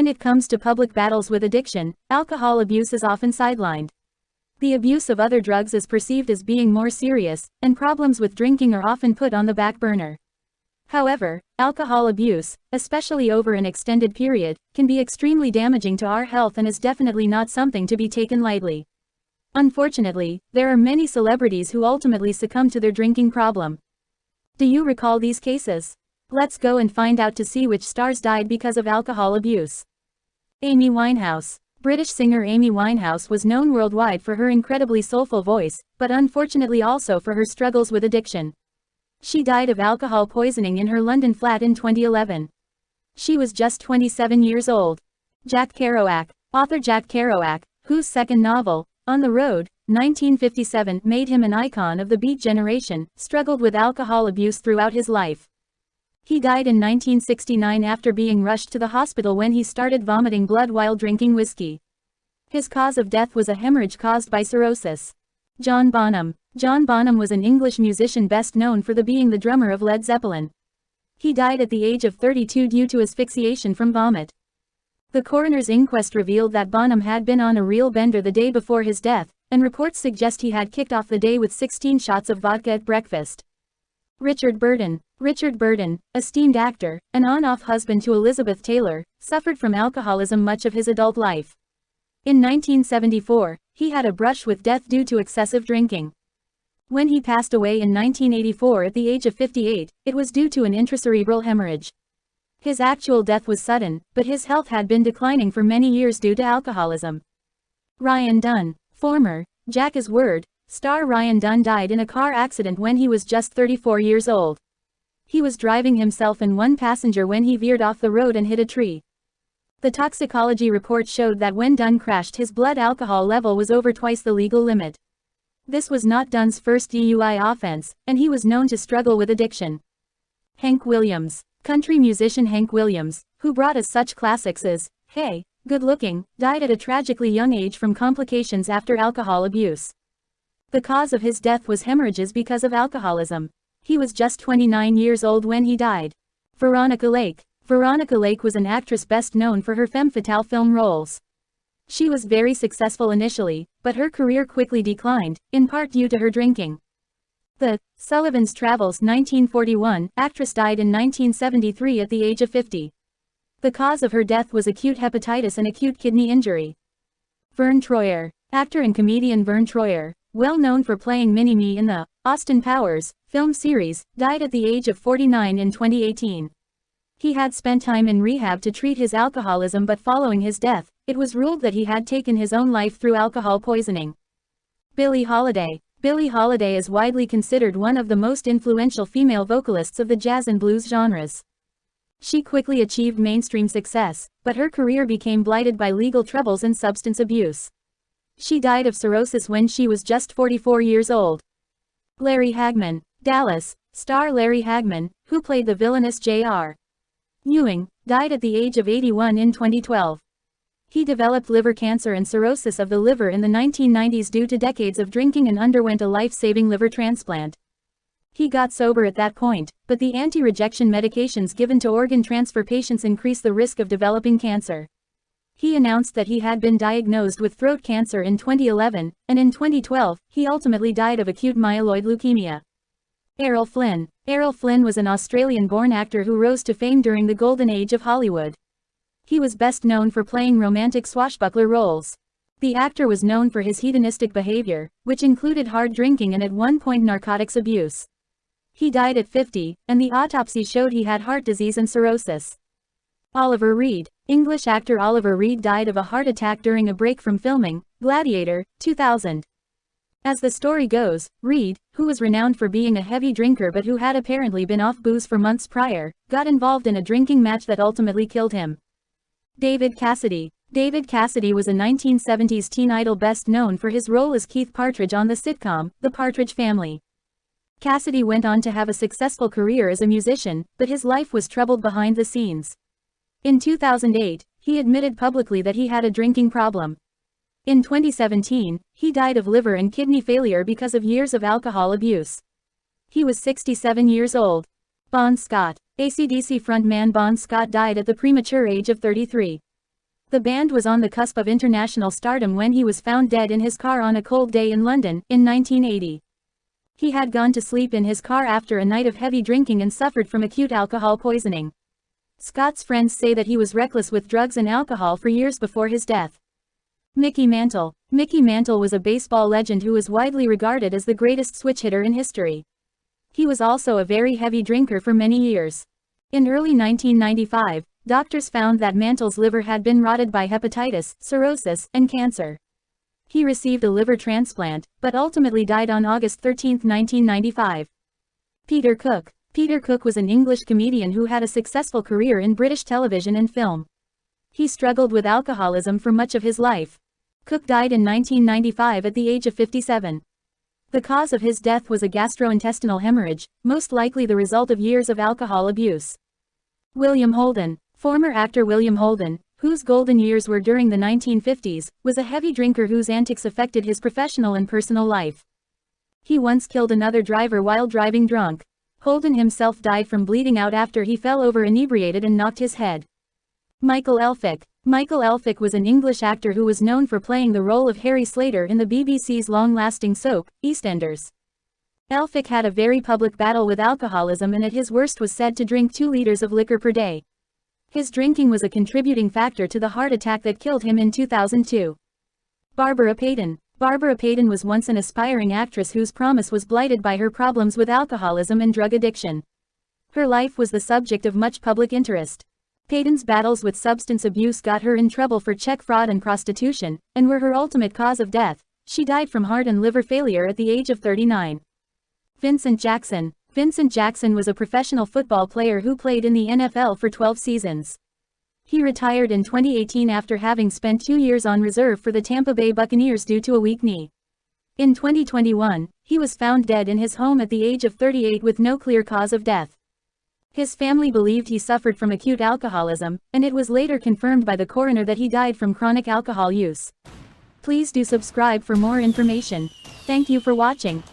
When it comes to public battles with addiction, alcohol abuse is often sidelined. The abuse of other drugs is perceived as being more serious, and problems with drinking are often put on the back burner. However, alcohol abuse, especially over an extended period, can be extremely damaging to our health and is definitely not something to be taken lightly. Unfortunately, there are many celebrities who ultimately succumb to their drinking problem. Do you recall these cases? Let's go and find out to see which stars died because of alcohol abuse. Amy Winehouse. British singer Amy Winehouse was known worldwide for her incredibly soulful voice, but unfortunately also for her struggles with addiction. She died of alcohol poisoning in her London flat in 2011. She was just 27 years old. Jack Kerouac. Author Jack Kerouac, whose second novel, On the Road, 1957, made him an icon of the Beat generation, struggled with alcohol abuse throughout his life. He died in 1969 after being rushed to the hospital when he started vomiting blood while drinking whiskey. His cause of death was a hemorrhage caused by cirrhosis. John Bonham. John Bonham was an English musician best known for being the drummer of Led Zeppelin. He died at the age of 32 due to asphyxiation from vomit. The coroner's inquest revealed that Bonham had been on a real bender the day before his death, and reports suggest he had kicked off the day with 16 shots of vodka at breakfast. Richard Burton. Richard Burton, esteemed actor, and on-off husband to Elizabeth Taylor, suffered from alcoholism much of his adult life. In 1974, he had a brush with death due to excessive drinking. When he passed away in 1984 at the age of 58, it was due to an intracerebral hemorrhage. His actual death was sudden, but his health had been declining for many years due to alcoholism. Ryan Dunn. Former Jack is Word star Ryan Dunn died in a car accident when he was just 34 years old. He was driving himself and one passenger when he veered off the road and hit a tree. The toxicology report showed that when Dunn crashed, his blood alcohol level was over twice the legal limit. This was not Dunn's first DUI offense, and he was known to struggle with addiction. Hank Williams. Country musician Hank Williams, who brought us such classics as Hey, Good Looking, died at a tragically young age from complications after alcohol abuse. The cause of his death was hemorrhages because of alcoholism. He was just 29 years old when he died. Veronica Lake. Veronica Lake was an actress best known for her femme fatale film roles. She was very successful initially, but her career quickly declined, in part due to her drinking. The Sullivan's Travels 1941 actress died in 1973 at the age of 50. The cause of her death was acute hepatitis and acute kidney injury. Verne Troyer. Actor and comedian Verne Troyer, well known for playing Mini-Me in the Austin Powers film series, died at the age of 49 in 2018. He had spent time in rehab to treat his alcoholism, but following his death, it was ruled that he had taken his own life through alcohol poisoning. Billie Holiday. Billie Holiday is widely considered one of the most influential female vocalists of the jazz and blues genres. She quickly achieved mainstream success, but her career became blighted by legal troubles and substance abuse. She died of cirrhosis when she was just 44 years old. Larry Hagman. Dallas star Larry Hagman, who played the villainous J.R. Ewing, died at the age of 81 in 2012. He developed liver cancer and cirrhosis of the liver in the 1990s due to decades of drinking and underwent a life-saving liver transplant. He got sober at that point, but the anti-rejection medications given to organ transfer patients increase the risk of developing cancer. He announced that he had been diagnosed with throat cancer in 2011, and in 2012, he ultimately died of acute myeloid leukemia. Errol Flynn. Errol Flynn was an Australian-born actor who rose to fame during the golden age of Hollywood. He was best known for playing romantic swashbuckler roles. The actor was known for his hedonistic behavior, which included hard drinking and at one point narcotics abuse. He died at 50, and the autopsy showed he had heart disease and cirrhosis. Oliver Reed. English actor Oliver Reed died of a heart attack during a break from filming Gladiator, 2000. As the story goes, Reed, who was renowned for being a heavy drinker but who had apparently been off booze for months prior, got involved in a drinking match that ultimately killed him. David Cassidy. David Cassidy was a 1970s teen idol best known for his role as Keith Partridge on the sitcom, The Partridge Family. Cassidy went on to have a successful career as a musician, but his life was troubled behind the scenes. In 2008, he admitted publicly that he had a drinking problem. In 2017, he died of liver and kidney failure because of years of alcohol abuse. He was 67 years old. Bon Scott. AC/DC frontman Bon Scott died at the premature age of 33. The band was on the cusp of international stardom when he was found dead in his car on a cold day in London, in 1980. He had gone to sleep in his car after a night of heavy drinking and suffered from acute alcohol poisoning. Scott's friends say that he was reckless with drugs and alcohol for years before his death. Mickey Mantle. Mickey Mantle was a baseball legend who was widely regarded as the greatest switch hitter in history. He was also a very heavy drinker for many years. In early 1995, doctors found that Mantle's liver had been rotted by hepatitis, cirrhosis, and cancer. He received a liver transplant, but ultimately died on August 13, 1995. Peter Cook. Peter Cook was an English comedian who had a successful career in British television and film. He struggled with alcoholism for much of his life. Cook died in 1995 at the age of 57. The cause of his death was a gastrointestinal hemorrhage, most likely the result of years of alcohol abuse. William Holden. Former actor William Holden, whose golden years were during the 1950s, was a heavy drinker whose antics affected his professional and personal life. He once killed another driver while driving drunk. Holden himself died from bleeding out after he fell over inebriated and knocked his head. Michael Elphick. Michael Elphick was an English actor who was known for playing the role of Harry Slater in the BBC's long-lasting soap, EastEnders. Elphick had a very public battle with alcoholism and at his worst was said to drink 2 liters of liquor per day. His drinking was a contributing factor to the heart attack that killed him in 2002. Barbara Payton. Barbara Payton was once an aspiring actress whose promise was blighted by her problems with alcoholism and drug addiction. Her life was the subject of much public interest. Payton's battles with substance abuse got her in trouble for check fraud and prostitution, and were her ultimate cause of death. She died from heart and liver failure at the age of 39. Vincent Jackson. Vincent Jackson was a professional football player who played in the NFL for 12 seasons. He retired in 2018 after having spent 2 years on reserve for the Tampa Bay Buccaneers due to a weak knee. In 2021, he was found dead in his home at the age of 38 with no clear cause of death. His family believed he suffered from acute alcoholism, and it was later confirmed by the coroner that he died from chronic alcohol use. Please do subscribe for more information. Thank you for watching.